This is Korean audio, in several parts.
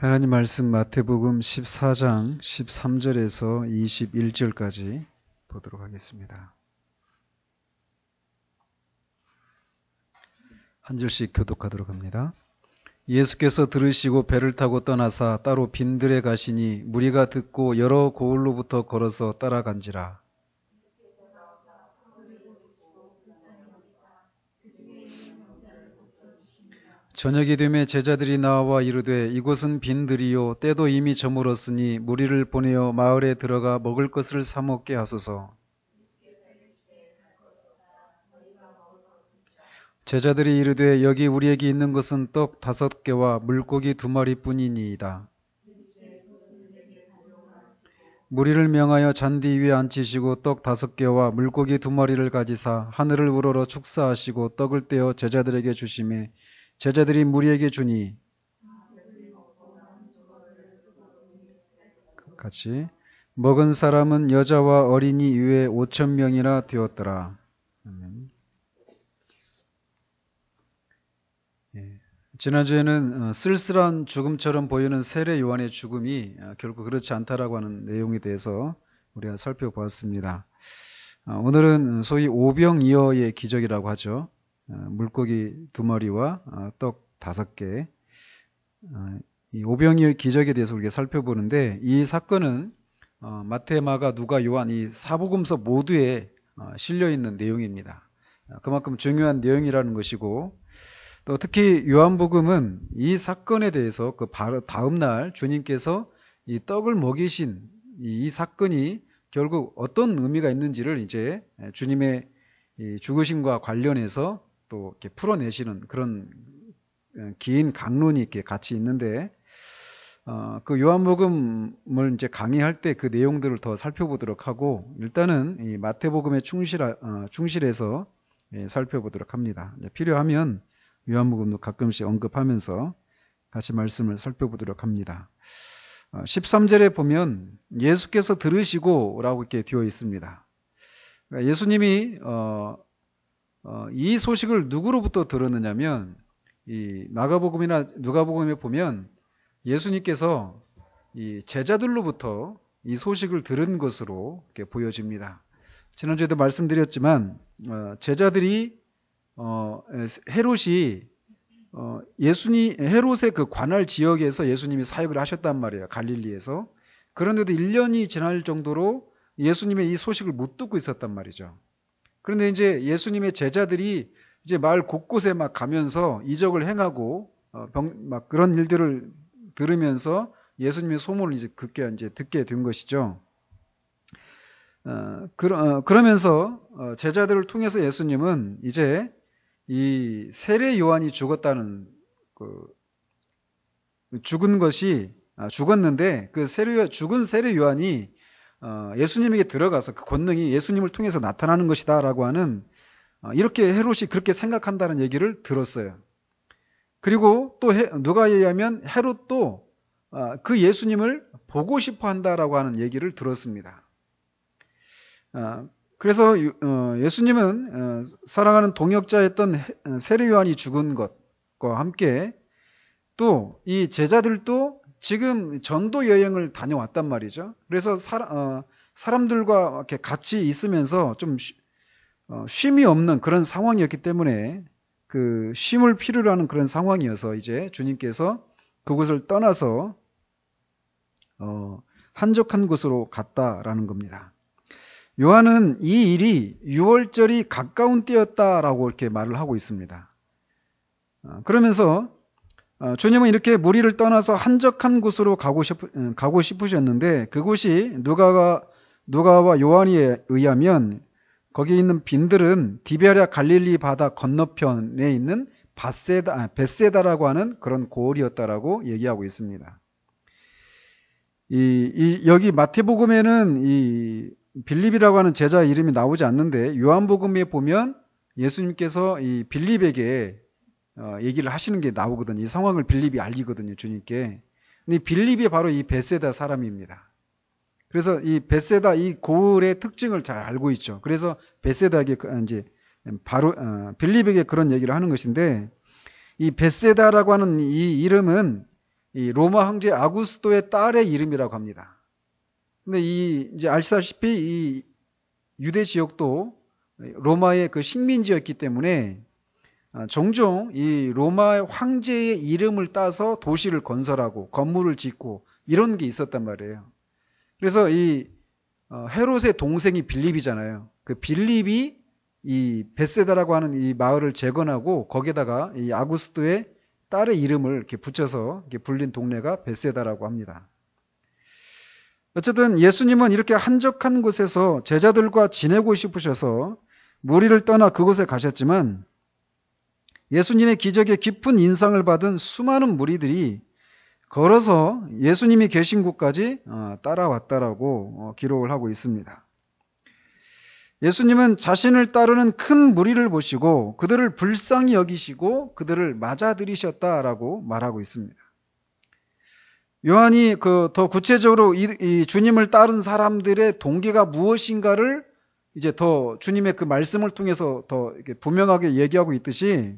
하나님 말씀 마태복음 14장 13절에서 21절까지 보도록 하겠습니다. 한 절씩 교독하도록 합니다. 예수께서 들으시고 배를 타고 떠나사 따로 빈들에 가시니 무리가 듣고 여러 고을로부터 걸어서 따라간지라. 저녁이 되매 제자들이 나와 이르되 이곳은 빈들이요 때도 이미 저물었으니 무리를 보내어 마을에 들어가 먹을 것을 사 먹게 하소서. 제자들이 이르되 여기 우리에게 있는 것은 떡 5개와 물고기 2마리뿐이니이다. 무리를 명하여 잔디 위에 앉히시고 떡 5개와 물고기 2마리를 가지사 하늘을 우러러 축사하시고 떡을 떼어 제자들에게 주시매 제자들이 무리에게 주니 같이 먹은 사람은 여자와 어린이 이외에 5,000명이나 되었더라. 아멘. 지난주에는 쓸쓸한 죽음처럼 보이는 세례 요한의 죽음이 결국 그렇지 않다라고 하는 내용에 대해서 우리가 살펴보았습니다. 오늘은 소위 오병이어의 기적이라고 하죠. 물고기 2마리와 떡 5개. 이 오병이어의 기적에 대해서 우리가 살펴보는데 이 사건은 마태, 마가, 누가, 요한 이 사복음서 모두에 실려있는 내용입니다. 그만큼 중요한 내용이라는 것이고 또 특히 요한복음은 이 사건에 대해서 그 바로 다음날 주님께서 이 떡을 먹이신 이 사건이 결국 어떤 의미가 있는지를 이제 주님의 이 죽으심과 관련해서 또 이렇게 풀어내시는 그런 긴 강론이 이렇게 같이 있는데 그 요한복음을 이제 강의할 때 그 내용들을 더 살펴보도록 하고 일단은 이 마태복음에 충실해서 살펴보도록 합니다. 이제 필요하면 요한복음도 가끔씩 언급하면서 같이 말씀을 살펴보도록 합니다. 13절에 보면 예수께서 들으시고 라고 이렇게 되어 있습니다. 그러니까 예수님이 이 소식을 누구로부터 들었느냐면 이 마가복음이나 누가복음에 보면 예수님께서 이 제자들로부터 이 소식을 들은 것으로 이렇게 보여집니다. 지난주에도 말씀드렸지만 제자들이 헤롯이 헤롯의 그 관할 지역에서 예수님이 사역을 하셨단 말이에요. 갈릴리에서. 그런데도 1년이 지날 정도로 예수님의 이 소식을 못 듣고 있었단 말이죠. 그런데 이제 예수님의 제자들이 이제 마을 곳곳에 막 가면서 이적을 행하고 막 그런 일들을 들으면서 예수님의 소문을 이제 듣게 된 것이죠. 그러면서 제자들을 통해서 예수님은 이제 이 세례 요한이 죽었다는 죽었는데 그 죽은 세례 요한이 예수님에게 들어가서 그 권능이 예수님을 통해서 나타나는 것이다라고 하는 이렇게 헤롯이 그렇게 생각한다는 얘기를 들었어요. 그리고 또 누가 얘기하면 헤롯도 그 예수님을 보고 싶어 한다라고 하는 얘기를 들었습니다. 그래서 예수님은 사랑하는 동역자였던 세례 요한이 죽은 것과 함께 또 이 제자들도 지금 전도 여행을 다녀왔단 말이죠. 그래서 사람들과 이렇게 같이 있으면서 좀 쉼이 없는 그런 상황이었기 때문에 그 쉼을 필요로 하는 그런 상황이어서 이제 주님께서 그곳을 떠나서 한적한 곳으로 갔다라는 겁니다. 요한은 이 일이 6월절이 가까운 때였다라고 이렇게 말을 하고 있습니다. 그러면서 주님은 이렇게 무리를 떠나서 한적한 곳으로 가고 싶으셨는데 그곳이 누가와 요한에 의하면 거기 있는 빈들은 디베랴 갈릴리 바다 건너편에 있는 벳세다라고 하는 그런 고을이었다라고 얘기하고 있습니다. 여기 마태복음에는 이 빌립이라고 하는 제자 이름이 나오지 않는데 요한복음에 보면 예수님께서 이 빌립에게 얘기를 하시는 게 나오거든요. 이 상황을 빌립이 알리거든요. 주님께. 근데 빌립이 바로 이 벳세다 사람입니다. 그래서 이 벳세다 이 고을의 특징을 잘 알고 있죠. 그래서 벳세다에게 이제 바로 빌립에게 그런 얘기를 하는 것인데 이 벳세다라고 하는 이 이름은 이 로마 황제 아구스토의 딸의 이름이라고 합니다. 근데 이제 아시다시피 이 유대 지역도 로마의 그 식민지였기 때문에 종종 이 로마 황제의 이름을 따서 도시를 건설하고 건물을 짓고 이런 게 있었단 말이에요. 그래서 이 헤롯의 동생이 빌립이잖아요. 그 빌립이 이 베세다라고 하는 이 마을을 재건하고 거기에다가 이 아구스토의 딸의 이름을 이렇게 붙여서 이렇게 불린 동네가 베세다라고 합니다. 어쨌든 예수님은 이렇게 한적한 곳에서 제자들과 지내고 싶으셔서 무리를 떠나 그곳에 가셨지만 예수님의 기적에 깊은 인상을 받은 수많은 무리들이 걸어서 예수님이 계신 곳까지 따라왔다라고 기록을 하고 있습니다. 예수님은 자신을 따르는 큰 무리를 보시고 그들을 불쌍히 여기시고 그들을 맞아들이셨다라고 말하고 있습니다. 요한이 더 구체적으로 이 주님을 따른 사람들의 동기가 무엇인가를 이제 더 주님의 그 말씀을 통해서 더 이렇게 분명하게 얘기하고 있듯이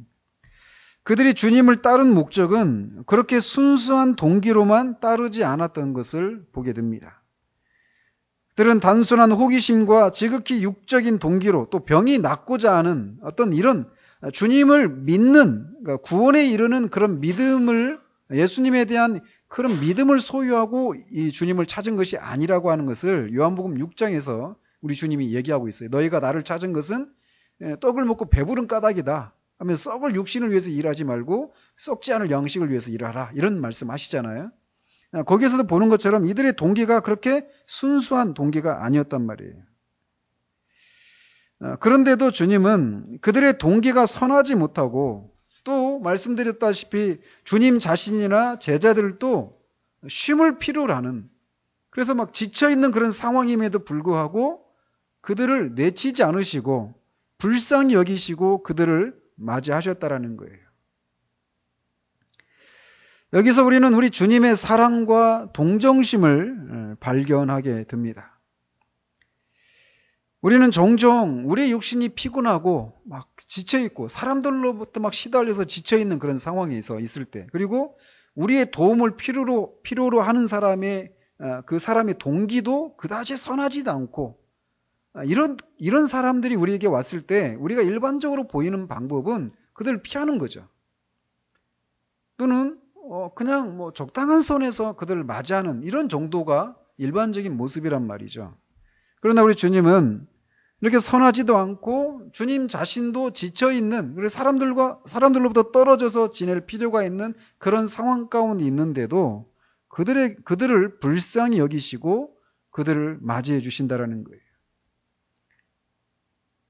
그들이 주님을 따른 목적은 그렇게 순수한 동기로만 따르지 않았던 것을 보게 됩니다. 그들은 단순한 호기심과 지극히 육적인 동기로 또 병이 낫고자 하는 어떤 이런 주님을 믿는, 그러니까 구원에 이르는 그런 믿음을, 예수님에 대한 그런 믿음을 소유하고 이 주님을 찾은 것이 아니라고 하는 것을 요한복음 6장에서 우리 주님이 얘기하고 있어요. 너희가 나를 찾은 것은 떡을 먹고 배부른 까닭이다 하면서 썩을 육신을 위해서 일하지 말고 썩지 않을 양식을 위해서 일하라, 이런 말씀 하시잖아요. 거기에서도 보는 것처럼 이들의 동기가 그렇게 순수한 동기가 아니었단 말이에요. 그런데도 주님은 그들의 동기가 선하지 못하고 또 말씀드렸다시피 주님 자신이나 제자들도 쉼을 필요로 하는, 그래서 막 지쳐있는 그런 상황임에도 불구하고 그들을 내치지 않으시고 불쌍히 여기시고 그들을 맞이하셨다라는 거예요. 여기서 우리는 우리 주님의 사랑과 동정심을 발견하게 됩니다. 우리는 종종 우리의 육신이 피곤하고 막 지쳐있고 사람들로부터 막 시달려서 지쳐있는 그런 상황에서 있을 때, 그리고 우리의 도움을 필요로 하는 사람의 그 사람의 동기도 그다지 선하지도 않고 이런 사람들이 우리에게 왔을 때 우리가 일반적으로 보이는 방법은 그들을 피하는 거죠. 또는 그냥 뭐 적당한 선에서 그들을 맞이하는 이런 정도가 일반적인 모습이란 말이죠. 그러나 우리 주님은 이렇게 선하지도 않고 주님 자신도 지쳐있는, 그래서 사람들로부터 떨어져서 지낼 필요가 있는 그런 상황 가운데 있는데도 그들을 불쌍히 여기시고 그들을 맞이해 주신다라는 거예요.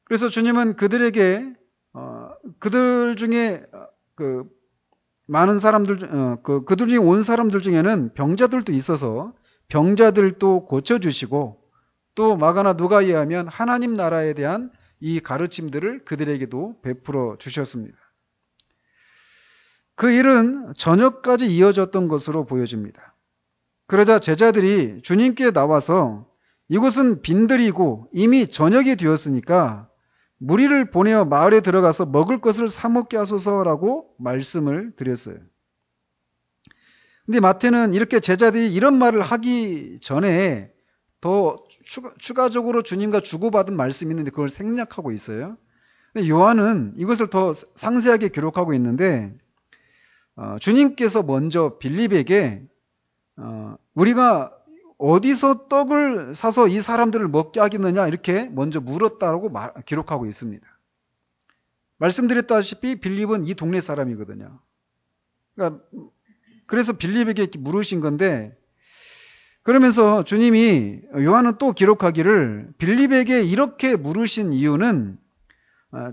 그래서 주님은 그들에게 그들 중에 많은 사람들, 그들 중에 온 사람들 중에는 병자들도 있어서 병자들도 고쳐주시고 또 마가나 누가에 의하면 하나님 나라에 대한 이 가르침들을 그들에게도 베풀어 주셨습니다. 그 일은 저녁까지 이어졌던 것으로 보여집니다. 그러자 제자들이 주님께 나와서 이곳은 빈들이고 이미 저녁이 되었으니까 무리를 보내어 마을에 들어가서 먹을 것을 사 먹게 하소서라고 말씀을 드렸어요. 근데 마태는 이렇게 제자들이 이런 말을 하기 전에 더 추가적으로 주님과 주고받은 말씀이 있는데 그걸 생략하고 있어요. 근데 요한은 이것을 더 상세하게 기록하고 있는데 주님께서 먼저 빌립에게 우리가 어디서 떡을 사서 이 사람들을 먹게 하겠느냐 이렇게 먼저 물었다고 기록하고 있습니다. 말씀드렸다시피 빌립은 이 동네 사람이거든요. 그러니까 그래서 빌립에게 물으신 건데, 그러면서 주님이 요한은 또 기록하기를 빌립에게 이렇게 물으신 이유는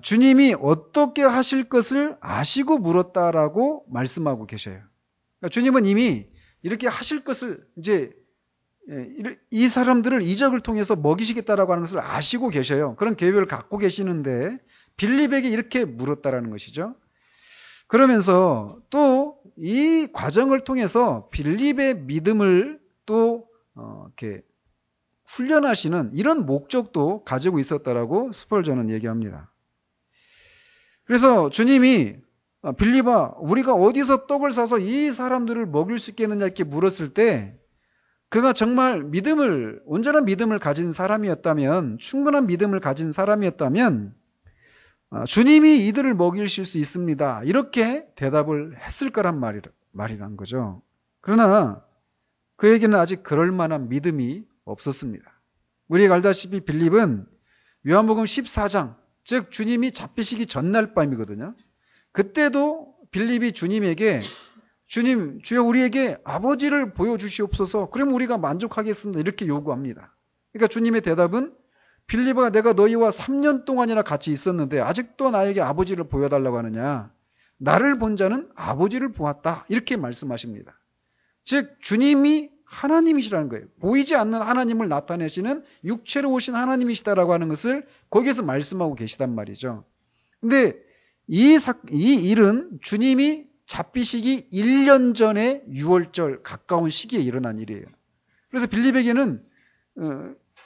주님이 어떻게 하실 것을 아시고 물었다라고 말씀하고 계셔요. 그러니까 주님은 이미 이렇게 하실 것을 이제 이 사람들을 이적을 통해서 먹이시겠다라고 하는 것을 아시고 계셔요. 그런 계획을 갖고 계시는데 빌립에게 이렇게 물었다라는 것이죠. 그러면서 또 이 과정을 통해서 빌립의 믿음을 또 이렇게 훈련하시는 이런 목적도 가지고 있었다라고 스펄전은 얘기합니다. 그래서 주님이 빌립아, 우리가 어디서 떡을 사서 이 사람들을 먹일 수 있겠느냐 이렇게 물었을 때 그가 정말 온전한 믿음을 가진 사람이었다면, 충분한 믿음을 가진 사람이었다면 주님이 이들을 먹이실 수 있습니다, 이렇게 대답을 했을 거란 말이란 거죠. 그러나 그에게는 아직 그럴 만한 믿음이 없었습니다. 우리가 알다시피 빌립은 요한복음 14장, 즉 주님이 잡히시기 전날 밤이거든요. 그때도 빌립이 주님에게 주님, 주여 우리에게 아버지를 보여주시옵소서, 그러면 우리가 만족하겠습니다, 이렇게 요구합니다. 그러니까 주님의 대답은 빌립아, 내가 너희와 3년 동안이나 같이 있었는데 아직도 나에게 아버지를 보여달라고 하느냐? 나를 본 자는 아버지를 보았다, 이렇게 말씀하십니다. 즉 주님이 하나님이시라는 거예요. 보이지 않는 하나님을 나타내시는 육체로 오신 하나님이시다라고 하는 것을 거기에서 말씀하고 계시단 말이죠. 근데 이 일은 주님이 잡히시기 1년 전에 6월절 가까운 시기에 일어난 일이에요. 그래서 빌립에게는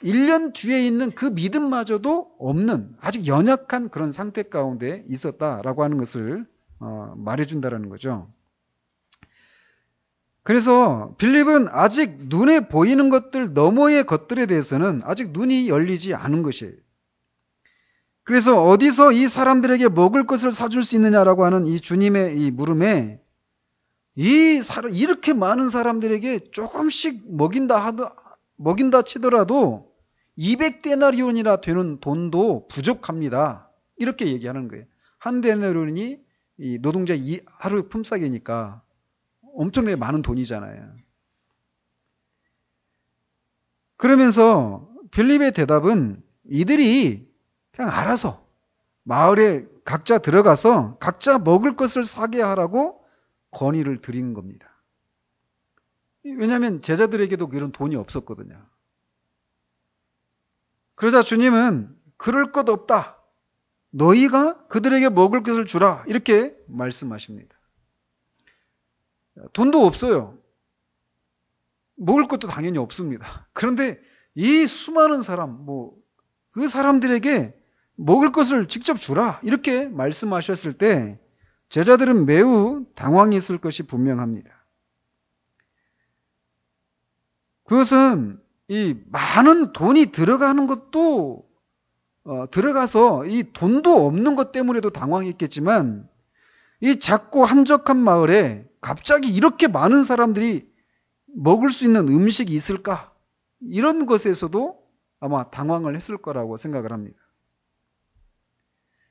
1년 뒤에 있는 그 믿음마저도 없는 아직 연약한 그런 상태 가운데 있었다라고 하는 것을 말해준다라는 거죠. 그래서 빌립은 아직 눈에 보이는 것들 너머의 것들에 대해서는 아직 눈이 열리지 않은 것이에요. 그래서 어디서 이 사람들에게 먹을 것을 사줄 수 있느냐라고 하는 이 주님의 이 물음에 이렇게 많은 사람들에게 조금씩 먹인다 치더라도 200데나리온이나 되는 돈도 부족합니다, 이렇게 얘기하는 거예요. 한 데나리온이 이 노동자 하루 품삯이니까 엄청나게 많은 돈이잖아요. 그러면서 빌립의 대답은 이들이 그냥 알아서 마을에 각자 들어가서 각자 먹을 것을 사게 하라고 건의를 드린 겁니다. 왜냐하면 제자들에게도 그런 돈이 없었거든요. 그러자 주님은 그럴 것 없다, 너희가 그들에게 먹을 것을 주라, 이렇게 말씀하십니다. 돈도 없어요. 먹을 것도 당연히 없습니다. 그런데 이 수많은 사람, 그 사람들에게 먹을 것을 직접 주라, 이렇게 말씀하셨을 때 제자들은 매우 당황했을 것이 분명합니다. 그것은 이 많은 돈이 들어가는 것도 들어가서 이 돈도 없는 것 때문에도 당황했겠지만, 이 작고 한적한 마을에 갑자기 이렇게 많은 사람들이 먹을 수 있는 음식이 있을까? 이런 것에서도 아마 당황을 했을 거라고 생각을 합니다.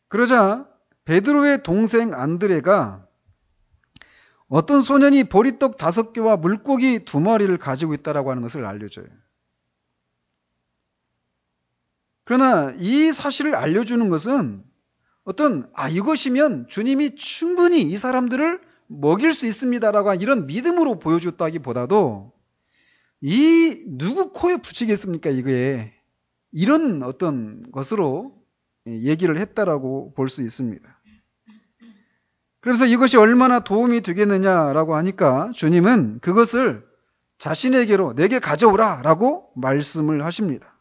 그러자 베드로의 동생 안드레가 어떤 소년이 보리떡 5개와 물고기 2마리를 가지고 있다라고 하는 것을 알려줘요. 그러나 이 사실을 알려주는 것은 이것이면 주님이 충분히 이 사람들을 먹일 수 있습니다라고 하는 이런 믿음으로 보여줬다기보다도 누구 코에 붙이겠습니까, 이거에, 이런 어떤 것으로 얘기를 했다라고 볼 수 있습니다. 그래서 이것이 얼마나 도움이 되겠느냐라고 하니까 주님은 그것을 자신에게로 내게 가져오라 라고 말씀을 하십니다.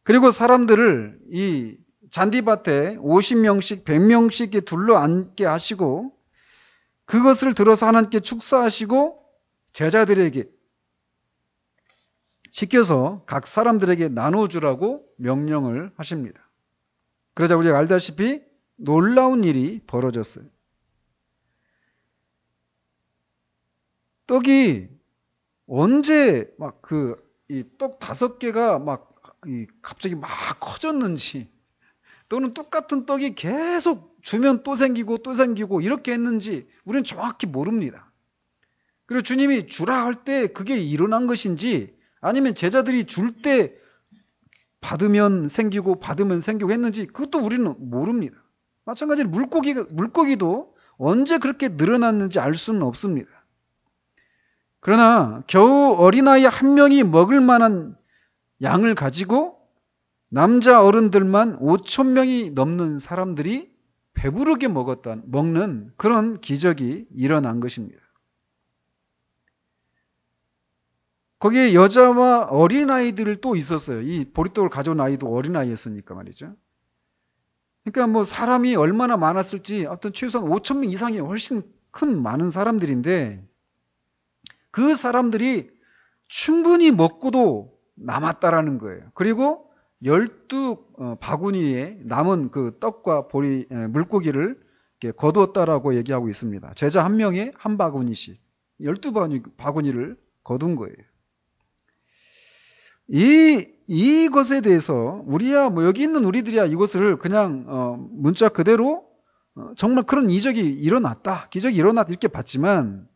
그리고 사람들을 이 잔디밭에 50명씩 100명씩 둘러앉게 하시고 그것을 들어서 하나님께 축사하시고 제자들에게 시켜서 각 사람들에게 나눠주라고 명령을 하십니다. 그러자 우리가 알다시피 놀라운 일이 벌어졌어요. 떡이 언제 이 떡 5개가 갑자기 막 커졌는지, 또는 똑같은 떡이 계속 주면 또 생기고 또 생기고 이렇게 했는지 우리는 정확히 모릅니다. 그리고 주님이 주라 할 때 그게 일어난 것인지, 아니면 제자들이 줄 때 받으면 생기고 받으면 생기고 했는지 그것도 우리는 모릅니다. 마찬가지로 물고기도 언제 그렇게 늘어났는지 알 수는 없습니다. 그러나 겨우 어린아이 1명이 먹을 만한 양을 가지고 남자 어른들만 5,000명이 넘는 사람들이 배부르게 먹는 그런 기적이 일어난 것입니다. 거기에 여자와 어린아이들 또 있었어요. 이 보리떡을 가져온 아이도 어린아이였으니까 말이죠. 그러니까 뭐 사람이 얼마나 많았을지 어떤 최소한 5천 명 이상이 훨씬 큰 많은 사람들인데 그 사람들이 충분히 먹고도 남았다라는 거예요. 그리고 12바구니에 남은 그 떡과 물고기를 이렇게 거두었다라고 얘기하고 있습니다. 제자 한 명에 한 바구니씩 12바구니를 거둔 거예요. 이것에 대해서 우리야 뭐 여기 있는 우리들이야 이것을 그냥 문자 그대로 정말 그런 이적이 일어났다, 기적이 일어났다 이렇게 봤지만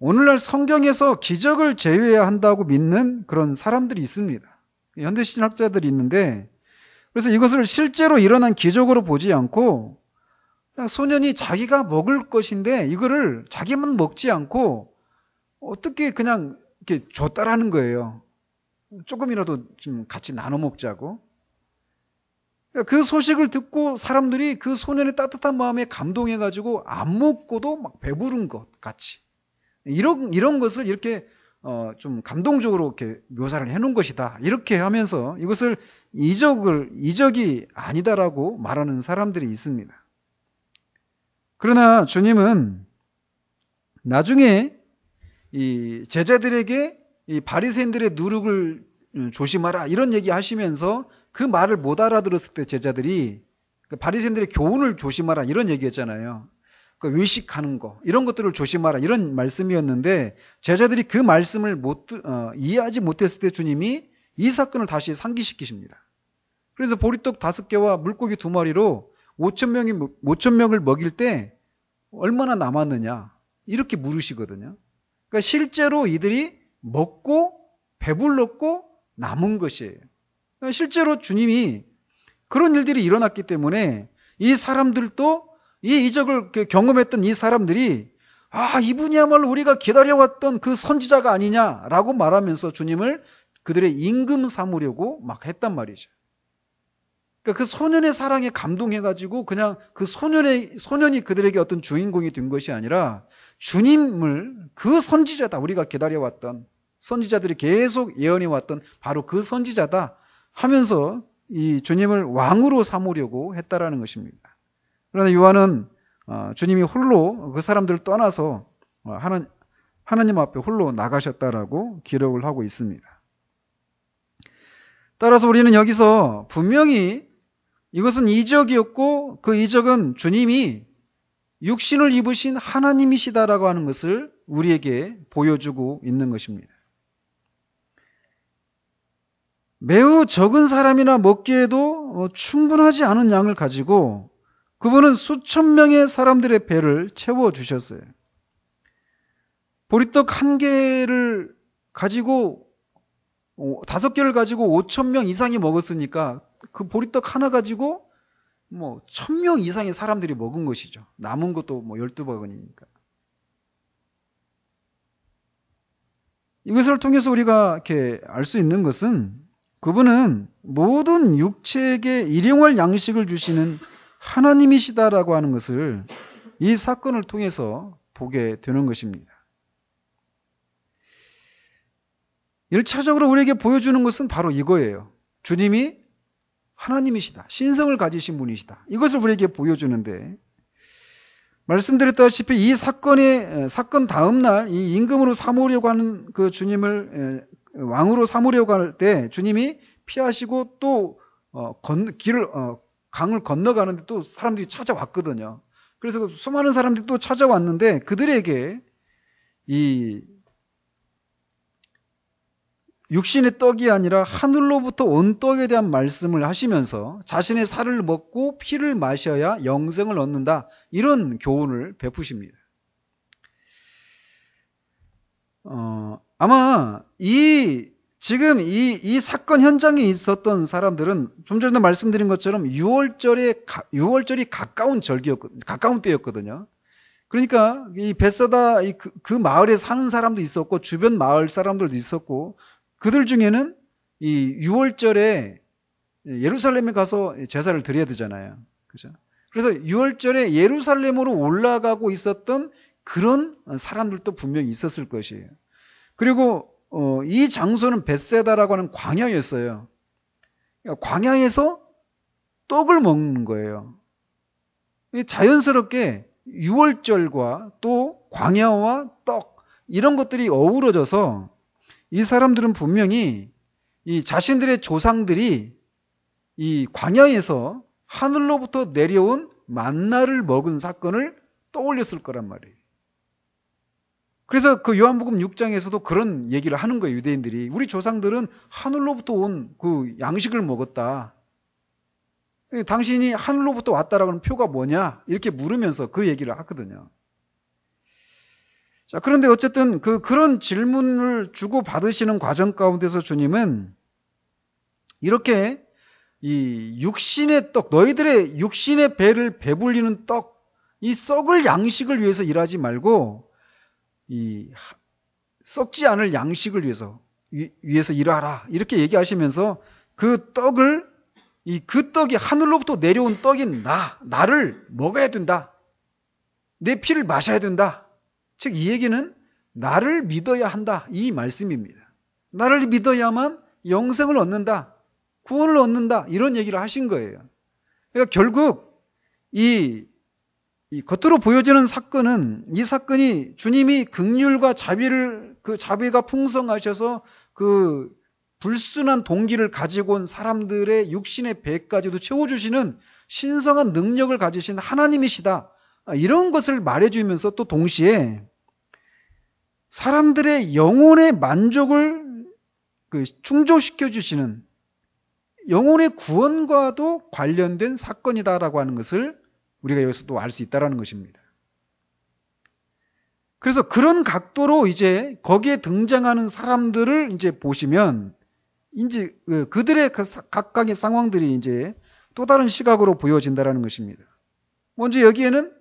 오늘날 성경에서 기적을 제외해야 한다고 믿는 그런 사람들이 있습니다. 현대신학자들이 있는데 그래서 이것을 실제로 일어난 기적으로 보지 않고 그냥 소년이 자기가 먹을 것인데 이거를 자기만 먹지 않고 어떻게 그냥 이렇게 줬다라는 거예요. 조금이라도 좀 같이 나눠 먹자고. 그러니까 그 소식을 듣고 사람들이 그 소년의 따뜻한 마음에 감동해가지고 안 먹고도 막 배부른 것 같이. 이런 것을 이렇게 좀 감동적으로 이렇게 묘사를 해놓은 것이다. 이렇게 하면서 이것을 이적이 아니다라고 말하는 사람들이 있습니다. 그러나 주님은 나중에 이 제자들에게 이 바리새인들의 누룩을 조심하라 이런 얘기 하시면서 그 말을 못 알아들었을 때 제자들이 그 바리새인들의 교훈을 조심하라 이런 얘기했잖아요. 그 외식하는 거 이런 것들을 조심하라 이런 말씀이었는데 제자들이 그 말씀을 이해하지 못했을 때 주님이 이 사건을 다시 상기시키십니다. 그래서 보리떡 5개와 물고기 2마리로 5천 명을 먹일 때 얼마나 남았느냐 이렇게 물으시거든요. 그러니까 실제로 이들이 먹고 배불렀고 남은 것이에요. 그러니까 실제로 주님이 그런 일들이 일어났기 때문에 이 사람들도 이 이적을 경험했던 이 사람들이 이분이야말로 우리가 기다려왔던 그 선지자가 아니냐라고 말하면서 주님을 그들의 임금 삼으려고 막 했단 말이죠. 그러니까 그 소년의 사랑에 감동해가지고 그냥 그 소년이 그들에게 어떤 주인공이 된 것이 아니라 주님을 그 선지자다. 우리가 기다려왔던 선지자들이 계속 예언해왔던 바로 그 선지자다 하면서 이 주님을 왕으로 삼으려고 했다라는 것입니다. 그러나 요한은 주님이 홀로 그 사람들을 떠나서 하나님 앞에 홀로 나가셨다라고 기록을 하고 있습니다. 따라서 우리는 여기서 분명히 이것은 이적이었고 그 이적은 주님이 육신을 입으신 하나님이시다라고 하는 것을 우리에게 보여주고 있는 것입니다. 매우 적은 사람이나 먹기에도 충분하지 않은 양을 가지고 그분은 수천 명의 사람들의 배를 채워주셨어요. 보리떡 1개를 가지고 5개를 가지고 5천 명 이상이 먹었으니까 그 보리떡 하나 가지고 뭐 1,000명 이상의 사람들이 먹은 것이죠. 남은 것도 뭐 12바구니니까. 이것을 통해서 우리가 이렇게 알 수 있는 것은 그분은 모든 육체에게 일용할 양식을 주시는 하나님이시다라고 하는 것을 이 사건을 통해서 보게 되는 것입니다. 1차적으로 우리에게 보여주는 것은 바로 이거예요. 주님이 하나님이시다. 신성을 가지신 분이시다. 이것을 우리에게 보여주는데 말씀드렸다시피 이 사건 다음 날 이 임금으로 삼으려고 하는 그 주님을 왕으로 삼으려고 할 때 주님이 피하시고 또 강을 건너가는데 또 사람들이 찾아왔거든요. 그래서 수많은 사람들이 또 찾아왔는데 그들에게 이 육신의 떡이 아니라 하늘로부터 온 떡에 대한 말씀을 하시면서 자신의 살을 먹고 피를 마셔야 영생을 얻는다. 이런 교훈을 베푸십니다. 아마 지금 이 사건 현장에 있었던 사람들은 좀 전에 말씀드린 것처럼 6월절이 가까운 때였거든요. 그러니까 이 벳사다 그 마을에 사는 사람도 있었고 주변 마을 사람들도 있었고 그들 중에는 이 6월절에 예루살렘에 가서 제사를 드려야 되잖아요. 그죠? 그래서 6월절에 예루살렘으로 올라가고 있었던 그런 사람들도 분명히 있었을 것이에요. 그리고 이 장소는 벳세다라고 하는 광야였어요. 광야에서 떡을 먹는 거예요. 자연스럽게 유월절과 또 광야와 떡 이런 것들이 어우러져서 이 사람들은 분명히 이 자신들의 조상들이 이 광야에서 하늘로부터 내려온 만나를 먹은 사건을 떠올렸을 거란 말이에요. 그래서 요한복음 6장에서도 그런 얘기를 하는 거예요. 유대인들이 우리 조상들은 하늘로부터 온 그 양식을 먹었다. 당신이 하늘로부터 왔다라는 표가 뭐냐? 이렇게 물으면서 그 얘기를 하거든요. 자, 그런데 어쨌든 그런 질문을 주고 받으시는 과정 가운데서 주님은 이렇게 이 육신의 떡, 너희들의 육신의 배를 배불리는 떡, 이 썩을 양식을 위해서 일하지 말고 이 썩지 않을 양식을 위해서 일하라. 이렇게 얘기하시면서 그 떡이 하늘로부터 내려온 떡인 나를 먹어야 된다. 내 피를 마셔야 된다. 즉, 이 얘기는 나를 믿어야 한다. 이 말씀입니다. 나를 믿어야만 영생을 얻는다. 구원을 얻는다. 이런 얘기를 하신 거예요. 그러니까 결국 이 겉으로 보여지는 사건은 이 사건이 주님이 긍휼과 자비가 풍성하셔서 그 불순한 동기를 가지고 온 사람들의 육신의 배까지도 채워주시는 신성한 능력을 가지신 하나님이시다. 이런 것을 말해주면서 또 동시에 사람들의 영혼의 만족을 충족시켜 주시는 영혼의 구원과도 관련된 사건이다라고 하는 것을 우리가 여기서 또 알 수 있다는 것입니다. 그래서 그런 각도로 이제 거기에 등장하는 사람들을 이제 보시면 이제 그들의 각각의 상황들이 이제 또 다른 시각으로 보여진다는 것입니다. 먼저 여기에는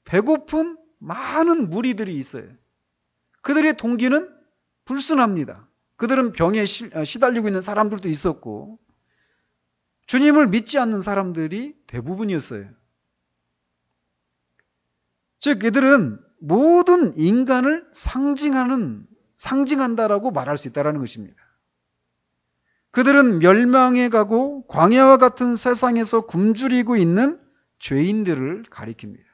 배고픈 많은 무리들이 있어요. 그들의 동기는 불순합니다. 그들은 병에 시달리고 있는 사람들도 있었고 주님을 믿지 않는 사람들이 대부분이었어요. 즉 이들은 모든 인간을 상징한다라고 말할 수 있다는 것입니다. 그들은 멸망해 가고 광야와 같은 세상에서 굶주리고 있는 죄인들을 가리킵니다.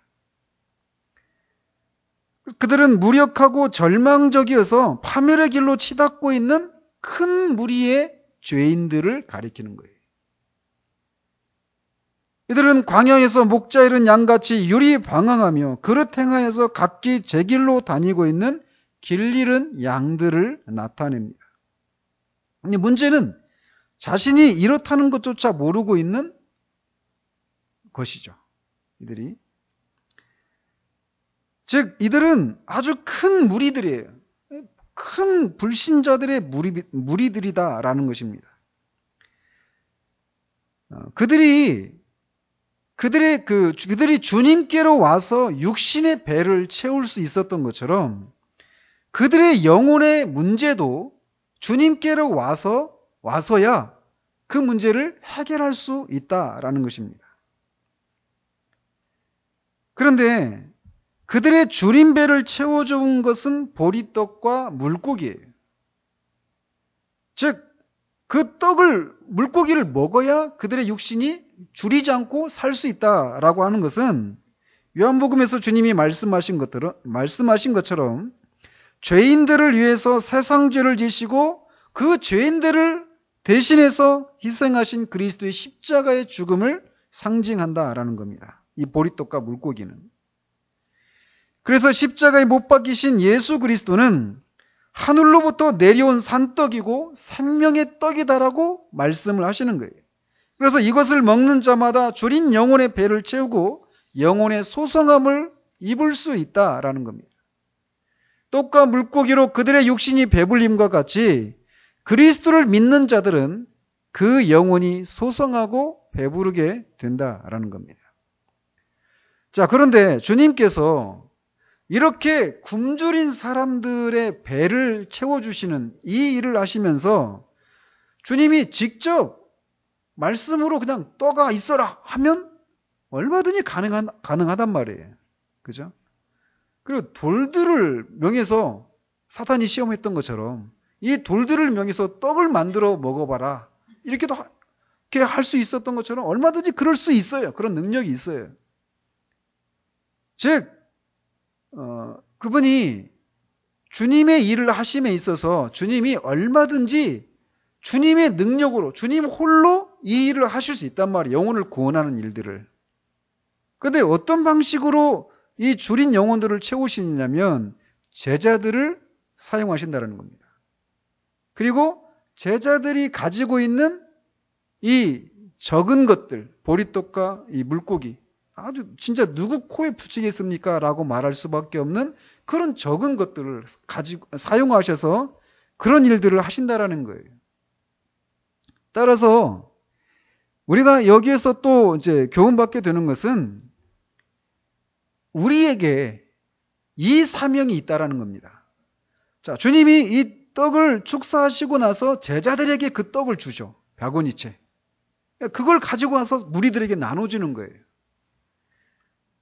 그들은 무력하고 절망적이어서 파멸의 길로 치닫고 있는 큰 무리의 죄인들을 가리키는 거예요. 이들은 광야에서 목자 잃은 양같이 유리방황하며 그릇 행하여서 각기 제 길로 다니고 있는 길 잃은 양들을 나타냅니다. 근데 문제는 자신이 이렇다는 것조차 모르고 있는 것이죠. 이들이. 즉 이들은 아주 큰 무리들이에요. 큰 불신자들의 무리들이다라는 것입니다. 그들이 주님께로 와서 육신의 배를 채울 수 있었던 것처럼 그들의 영혼의 문제도 주님께로 와서야 그 문제를 해결할 수 있다라는 것입니다. 그런데 그들의 주린 배를 채워준 것은 보리떡과 물고기예요. 즉, 그 물고기를 먹어야 그들의 육신이 줄이지 않고 살 수 있다라고 하는 것은 요한복음에서 주님이 말씀하신 것처럼 죄인들을 위해서 세상 죄를 지시고 그 죄인들을 대신해서 희생하신 그리스도의 십자가의 죽음을 상징한다라는 겁니다. 이 보리떡과 물고기는. 그래서 십자가에 못 박히신 예수 그리스도는 하늘로부터 내려온 산떡이고 생명의 떡이다라고 말씀을 하시는 거예요. 그래서 이것을 먹는 자마다 줄인 영혼의 배를 채우고 영혼의 소성함을 입을 수 있다라는 겁니다. 떡과 물고기로 그들의 육신이 배불림과 같이 그리스도를 믿는 자들은 그 영혼이 소성하고 배부르게 된다라는 겁니다. 자, 그런데 주님께서 이렇게 굶주린 사람들의 배를 채워주시는 이 일을 하시면서 주님이 직접 말씀으로 그냥 떠가 있어라 하면 얼마든지 가능하단 말이에요. 그죠? 그리고 돌들을 명해서 사탄이 시험했던 것처럼 이 돌들을 명해서 떡을 만들어 먹어봐라. 이렇게도 그렇게 할 수 있었던 것처럼 얼마든지 그럴 수 있어요. 그런 능력이 있어요. 즉 그분이 주님의 일을 하심에 있어서 주님이 얼마든지 주님의 능력으로 주님 홀로 이 일을 하실 수 있단 말이에요. 영혼을 구원하는 일들을. 그런데 어떤 방식으로 이 줄인 영혼들을 채우시냐면 제자들을 사용하신다는 겁니다. 그리고 제자들이 가지고 있는 이 적은 것들, 보리떡과 이 물고기, 아주 진짜 누구 코에 붙이겠습니까? 라고 말할 수밖에 없는 그런 적은 것들을 가지고 사용하셔서 그런 일들을 하신다라는 거예요. 따라서 우리가 여기에서 또 이제 교훈받게 되는 것은 우리에게 이 사명이 있다라는 겁니다. 자, 주님이 이 떡을 축사하시고 나서 제자들에게 그 떡을 주죠. 벼고니채. 그걸 가지고 와서 무리들에게 나눠주는 거예요.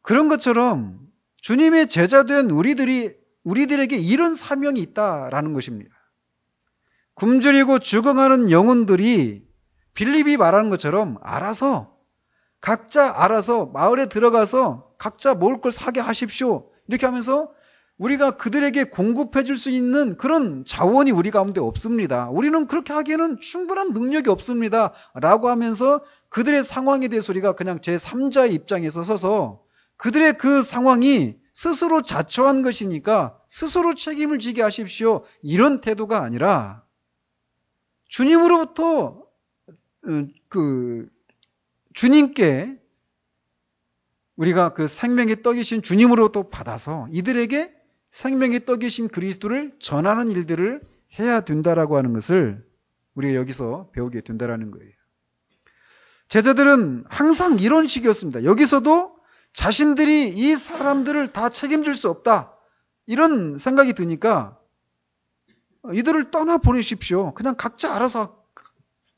그런 것처럼 주님의 제자된 우리들에게 이런 사명이 있다라는 것입니다. 굶주리고 죽어가는 영혼들이 빌립이 말하는 것처럼 각자 알아서 마을에 들어가서 각자 먹을 걸 사게 하십시오. 이렇게 하면서 우리가 그들에게 공급해 줄 수 있는 그런 자원이 우리 가운데 없습니다. 우리는 그렇게 하기에는 충분한 능력이 없습니다. 라고 하면서 그들의 상황에 대해서 우리가 그냥 제3자의 입장에서 서서 그들의 그 상황이 스스로 자초한 것이니까 스스로 책임을 지게 하십시오. 이런 태도가 아니라 주님으로부터 주님께 우리가 그 생명의 떡이신 주님으로부터 받아서 이들에게 생명의 떡이신 그리스도를 전하는 일들을 해야 된다라고 하는 것을 우리가 여기서 배우게 된다라는 거예요. 제자들은 항상 이런 식이었습니다. 여기서도 자신들이 이 사람들을 다 책임질 수 없다. 이런 생각이 드니까 이들을 떠나 보내십시오. 그냥 각자 알아서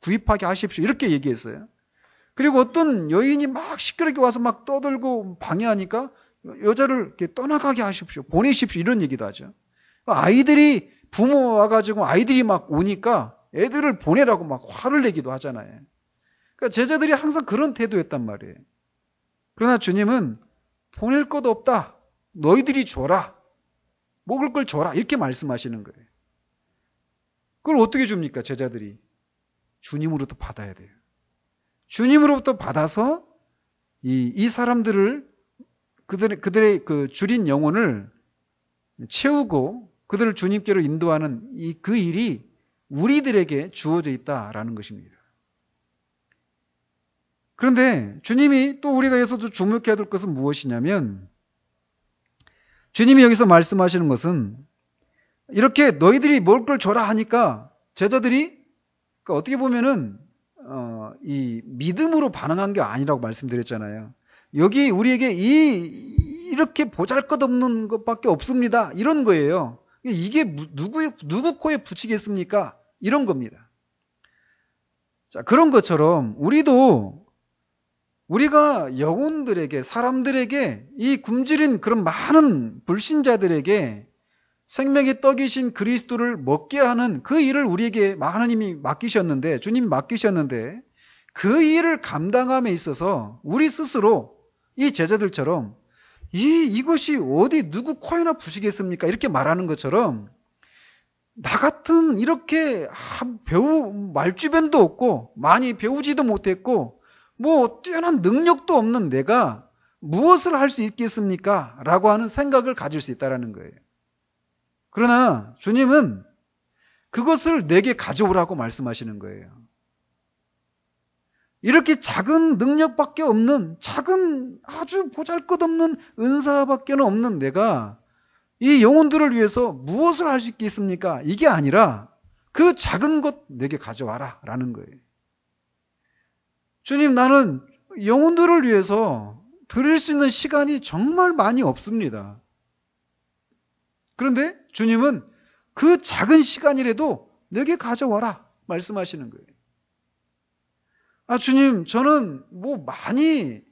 구입하게 하십시오. 이렇게 얘기했어요. 그리고 어떤 여인이 막 시끄럽게 와서 막 떠들고 방해하니까 여자를 이렇게 떠나가게 하십시오. 보내십시오. 이런 얘기도 하죠. 아이들이 부모 와가지고 아이들이 막 오니까 애들을 보내라고 막 화를 내기도 하잖아요. 그러니까 제자들이 항상 그런 태도였단 말이에요. 그러나 주님은 보낼 것 없다. 너희들이 줘라. 먹을 걸 줘라. 이렇게 말씀하시는 거예요. 그걸 어떻게 줍니까? 제자들이. 주님으로부터 받아야 돼요. 주님으로부터 받아서 이 사람들을 그들의 그 줄인 영혼을 채우고 그들을 주님께로 인도하는 그 일이 우리들에게 주어져 있다라는 것입니다. 그런데 주님이 또 우리가 여기서도 주목해야 될 것은 무엇이냐면 주님이 여기서 말씀하시는 것은 이렇게 너희들이 먹을 걸 줘라 하니까 제자들이 그러니까 어떻게 보면은 이 믿음으로 반응한 게 아니라고 말씀드렸잖아요. 여기 우리에게 이렇게 보잘것없는 것밖에 없습니다. 이런 거예요. 이게 누구 코에 붙이겠습니까? 이런 겁니다. 자, 그런 것처럼 우리가 영혼들에게 사람들에게 이 굶주린 그런 많은 불신자들에게 생명의 떡이신 그리스도를 먹게 하는 그 일을 우리에게 하나님이 맡기셨는데 주님이 맡기셨는데 그 일을 감당함에 있어서 우리 스스로 이 제자들처럼 이것이 어디 누구 코에나 부시겠습니까? 이렇게 말하는 것처럼 나 같은 이렇게 말주변도 없고 많이 배우지도 못했고 뭐 뛰어난 능력도 없는 내가 무엇을 할 수 있겠습니까? 라고 하는 생각을 가질 수 있다는 거예요. 그러나 주님은 그것을 내게 가져오라고 말씀하시는 거예요. 이렇게 작은 능력밖에 없는 작은 아주 보잘것없는 은사밖에 없는 내가 이 영혼들을 위해서 무엇을 할 수 있겠습니까? 이게 아니라 그 작은 것 내게 가져와라 라는 거예요. 주님, 나는 영혼들을 위해서 드릴 수 있는 시간이 정말 많이 없습니다. 그런데 주님은 그 작은 시간이라도 내게 가져와라 말씀하시는 거예요. 주님, 저는 뭐 많이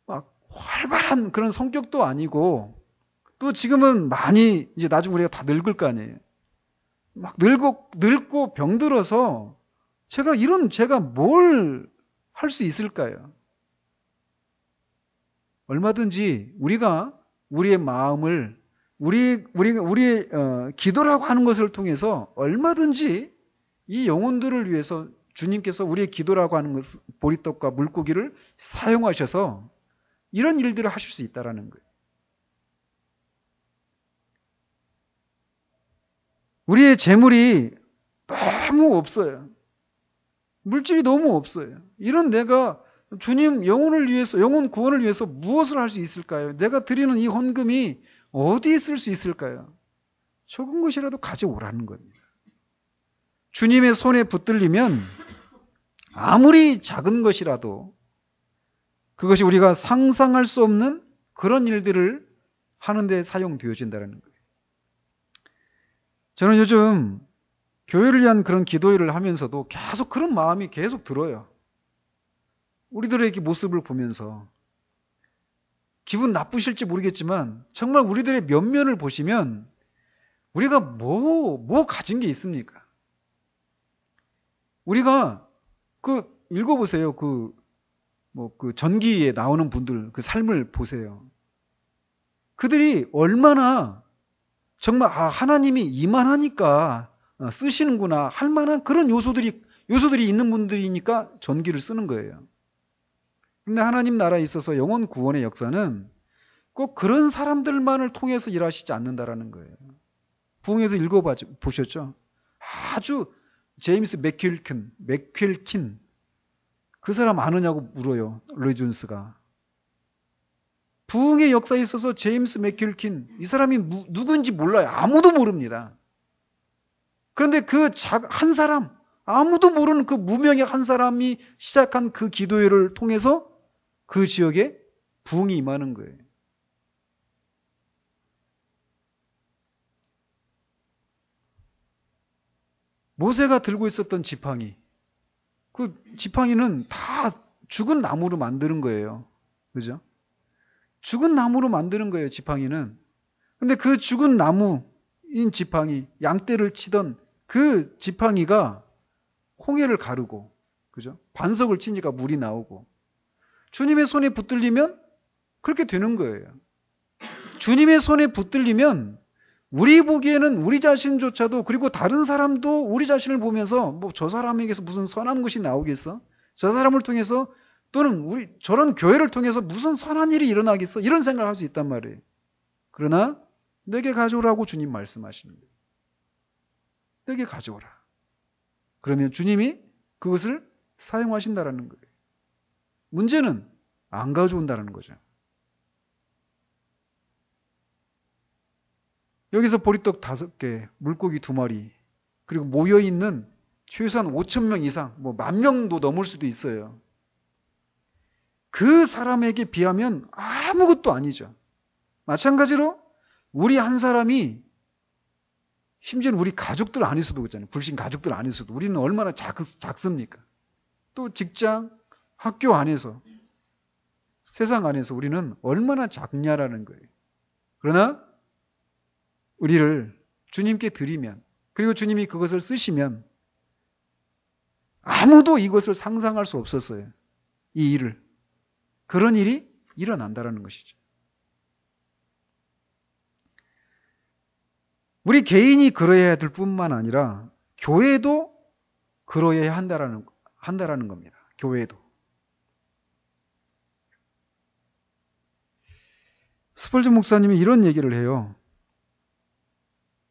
막 활발한 그런 성격도 아니고 또 지금은 많이 이제 나중에 우리가 다 늙을 거 아니에요. 막 늙고 병들어서 제가 뭘 할 수 있을까요? 얼마든지 우리가 우리의 마음을 우리의 기도라고 하는 것을 통해서 얼마든지 이 영혼들을 위해서 주님께서 우리의 기도라고 하는 것, 보리떡과 물고기를 사용하셔서 이런 일들을 하실 수 있다라는 거예요. 우리의 재물이 너무 없어요. 물질이 너무 없어요. 이런 내가 주님 영혼을 위해서, 영혼 구원을 위해서 무엇을 할 수 있을까요? 내가 드리는 이 헌금이 어디에 쓸 수 있을까요? 적은 것이라도 가져오라는 겁니다. 주님의 손에 붙들리면 아무리 작은 것이라도 그것이 우리가 상상할 수 없는 그런 일들을 하는데 사용되어진다는 거예요. 저는 요즘 교회를 위한 그런 기도회를 하면서도 계속 그런 마음이 계속 들어요. 우리들의 모습을 보면서 기분 나쁘실지 모르겠지만 정말 우리들의 면면을 보시면 우리가 뭐 가진 게 있습니까? 우리가 읽어보세요. 그 전기에 나오는 분들 그 삶을 보세요. 그들이 얼마나 정말 하나님이 이만하니까 쓰시는구나 할 만한 그런 요소들이 있는 분들이니까 전기를 쓰는 거예요. 근데 하나님 나라에 있어서 영혼 구원의 역사는 꼭 그런 사람들만을 통해서 일하시지 않는다라는 거예요. 부흥에서 읽어보셨죠? 아주 제임스 맥퀼킨 그 사람 아느냐고 물어요. 로이 존스가. 부흥의 역사에 있어서 제임스 맥퀼킨 이 사람이 누구인지 몰라요. 아무도 모릅니다. 그런데 그 한 사람 아무도 모르는 그 무명의 한 사람이 시작한 그 기도회를 통해서 그 지역에 부흥이 임하는 거예요. 모세가 들고 있었던 지팡이, 그 지팡이는 다 죽은 나무로 만드는 거예요. 그죠? 죽은 나무로 만드는 거예요, 지팡이는. 근데 그 죽은 나무인 지팡이, 양떼를 치던 그 지팡이가 홍해를 가르고, 그죠? 반석을 치니까 물이 나오고, 주님의 손에 붙들리면 그렇게 되는 거예요. 주님의 손에 붙들리면 우리 보기에는 우리 자신조차도 그리고 다른 사람도 우리 자신을 보면서 저 사람에게서 무슨 선한 것이 나오겠어? 저 사람을 통해서 또는 저런 교회를 통해서 무슨 선한 일이 일어나겠어? 이런 생각을 할 수 있단 말이에요. 그러나 내게 가져오라고 주님 말씀하시는 거예요. 내게 가져오라. 그러면 주님이 그것을 사용하신다라는 거예요. 문제는 안 가져온다는 거죠. 여기서 보리떡 5개, 물고기 2마리, 그리고 모여있는 최소한 5,000명 이상, 10,000명도 넘을 수도 있어요. 그 사람에게 비하면 아무것도 아니죠. 마찬가지로 우리 한 사람이 심지어는 우리 가족들 안에서도 그렇잖아요. 불신 가족들 안에서도 우리는 얼마나 작습니까? 또 직장, 학교 안에서, 세상 안에서 우리는 얼마나 작냐라는 거예요. 그러나 우리를 주님께 드리면, 그리고 주님이 그것을 쓰시면 아무도 이것을 상상할 수 없었어요. 이 일을. 그런 일이 일어난다라는 것이죠. 우리 개인이 그러해야 될 뿐만 아니라 교회도 그러해야 한다라는 겁니다. 교회도. 스펄전 목사님이 이런 얘기를 해요.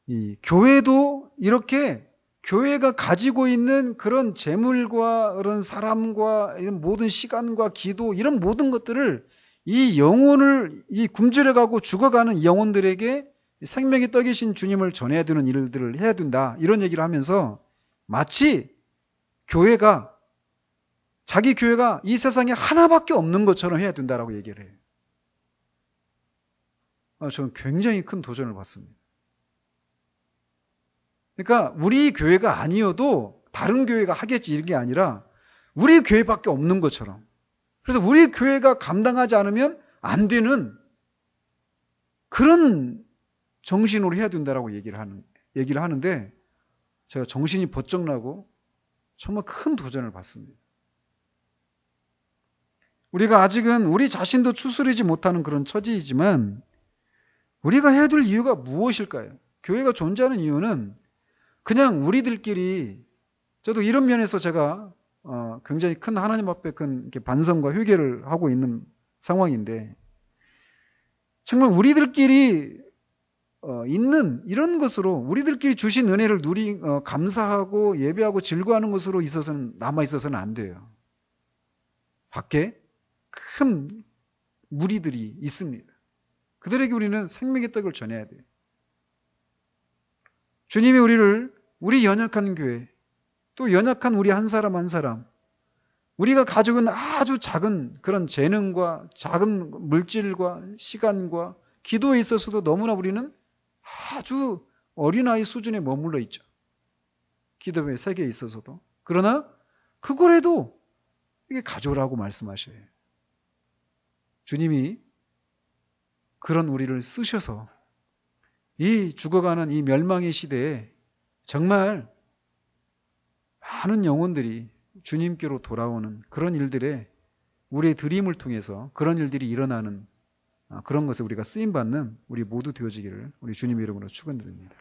이 교회도 이렇게 교회가 가지고 있는 그런 재물과 그런 사람과 이런 모든 시간과 기도 이런 모든 것들을 이 영혼을 이 굶주려가고 죽어가는 이 영혼들에게 생명의 떡이신 주님을 전해야 되는 일들을 해야 된다. 이런 얘기를 하면서 마치 교회가 자기 교회가 이 세상에 하나밖에 없는 것처럼 해야 된다라고 얘기를 해요. 저는 굉장히 큰 도전을 받습니다. 그러니까 우리 교회가 아니어도 다른 교회가 하겠지 이런 게 아니라 우리 교회밖에 없는 것처럼. 그래서 우리 교회가 감당하지 않으면 안 되는 그런 정신으로 해야 된다라고 얘기를 하는데 제가 정신이 번쩍 나고 정말 큰 도전을 받습니다. 우리가 아직은 우리 자신도 추스르지 못하는 그런 처지이지만 우리가 해야 될 이유가 무엇일까요? 교회가 존재하는 이유는 그냥 우리들끼리, 저도 이런 면에서 제가 굉장히 큰 하나님 앞에 큰 이렇게 반성과 회개를 하고 있는 상황인데, 정말 우리들끼리 있는 이런 것으로 우리들끼리 주신 은혜를 감사하고 예배하고 즐거워하는 것으로 남아 있어서는 안 돼요. 밖에 큰 무리들이 있습니다. 그들에게 우리는 생명의 떡을 전해야 돼요. 주님이 우리 연약한 교회, 또 연약한 우리 한 사람 한 사람, 우리가 가지고 있는 아주 작은 그런 재능과 작은 물질과 시간과 기도에 있어서도 너무나 우리는 아주 어린아이 수준에 머물러 있죠. 기도의 세계에 있어서도. 그러나 그거라도 이게 가져오라고 말씀하셔요. 주님이 그런 우리를 쓰셔서 이 죽어가는 이 멸망의 시대에 정말 많은 영혼들이 주님께로 돌아오는 그런 일들에 우리의 드림을 통해서 그런 일들이 일어나는 그런 것에 우리가 쓰임받는 우리 모두 되어지기를 우리 주님의 이름으로 축원드립니다.